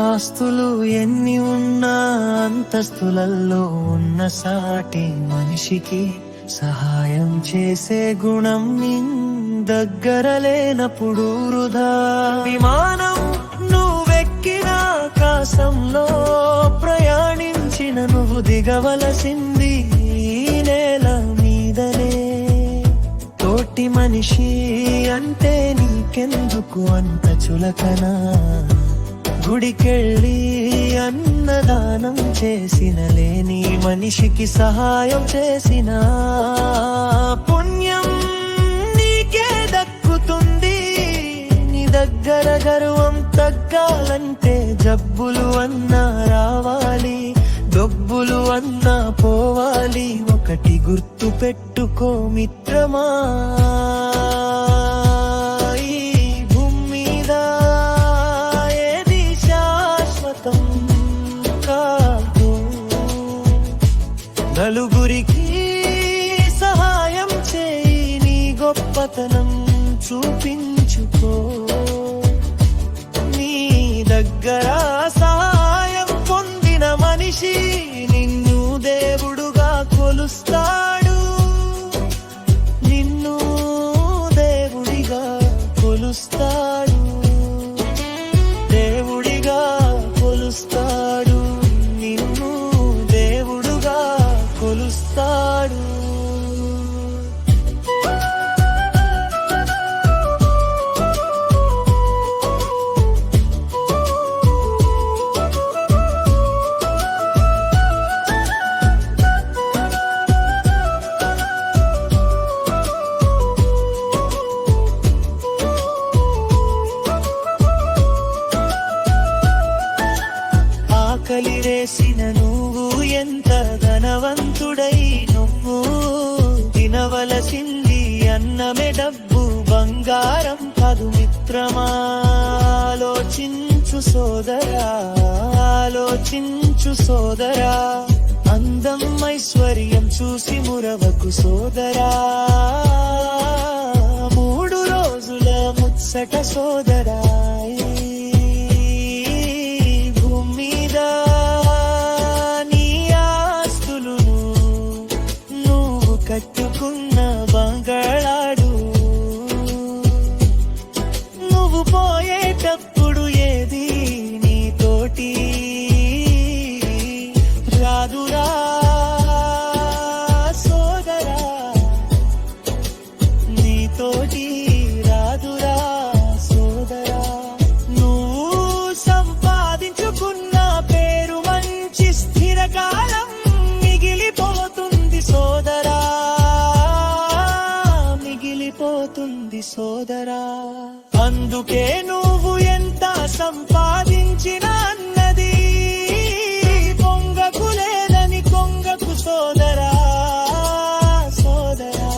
ఆస్తులు ఎన్ని ఉన్నా అంతస్తులల్లో ఉన్న సాటి మనిషికి సహాయం చేసే గుణం దగ్గర లేనప్పుడు వృధా. విమానం నువ్వెక్కిన ఆకాశంలో ప్రయాణించిన నువ్వు దిగవలసింది నేల మీదనే. తోటి మనిషి అంటే నీకెందుకు అంత చులకనా? గుడికెళ్ళి అన్నదానం చేసిన లేని మనిషికి సహాయం చేసిన పుణ్యం నీకే దక్కుతుంది. నీ దగ్గర గర్వం తగ్గాలంటే జబ్బులు అన్నా రావాలి, డబ్బులు అన్నా పోవాలి. ఒకటి గుర్తు పెట్టుకో మిత్రమా, నలుగురికి సహాయం చేయి, నీ గొప్పతనం చూపించుకో. నీ దగ్గర సహాయం పొందిన మనిషి నిన్ను దేవుడుగా కొలుస్తాడు, నిన్ను దేవుడిగా కొలుస్తాడు, దేవుడిగా కొలుస్తాడు, నిన్ను దేవుడుగా కొలుస్తాడు. ఆకలి రేసిన నువ్వు ఎంత ధనవంతుడై నువ్వు తినవలసింది అన్నమే, డబ్బు బంగారం కాదు మిత్రమా. ఆలోచించు సోదరా, ఆలోచించు సోదరా. అందం ఐశ్వర్యం చూసి మురవకు సోదరా. 3 రోజుల ముచ్చట సోదరా. కట్టుకున్న బంగాళాడు నువ్వు పోయేటప్పుడు ఏది నీతోటి రాదురా సోదరా, నీతోటి రాదురా సోదరా. నువ్వు సంపాదించుకున్న పేరు మంచి స్థిరకాలం మిగిలిపోతుంది సోదరా, మిగిలిపోతుంది సోదరా. అందుకే నువ్వు ఎంత సంపాదించినా అన్నది కొంగకు లేదని కొంగకు సోదరా, సోదరా.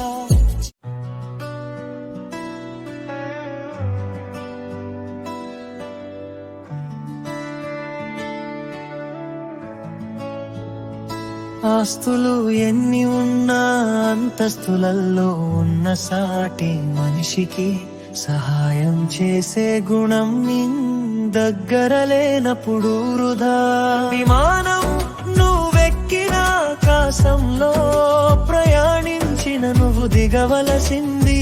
ఆస్తులు ఎన్ని ఉన్నా అంతస్తులల్లో ఉన్న సాటి మనిషికి సహాయం చేసే గుణం దగ్గర లేనప్పుడు వృధా. విమానం నువ్వెక్కిన ఆకాశంలో ప్రయాణించిన నువ్వు దిగవలసింది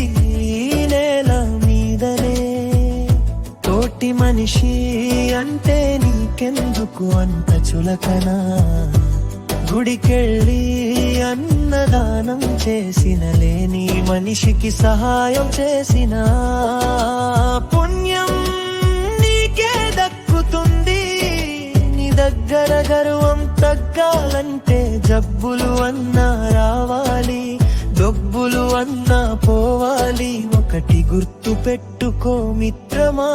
నేల మీదనే. తోటి మనిషి అంటే నీకెందుకు అంత చులకనా? గుడికెళ్ళి అన్నదానం చేసిన లేని మనిషికి సహాయం చేసిన పుణ్యం నీకే దక్కుతుంది. నీ దగ్గర గర్వం తగ్గాలంటే జబ్బులు అన్నా రావాలి, డబ్బులు అన్నా పోవాలి. ఒకటి గుర్తు పెట్టుకో మిత్రమా.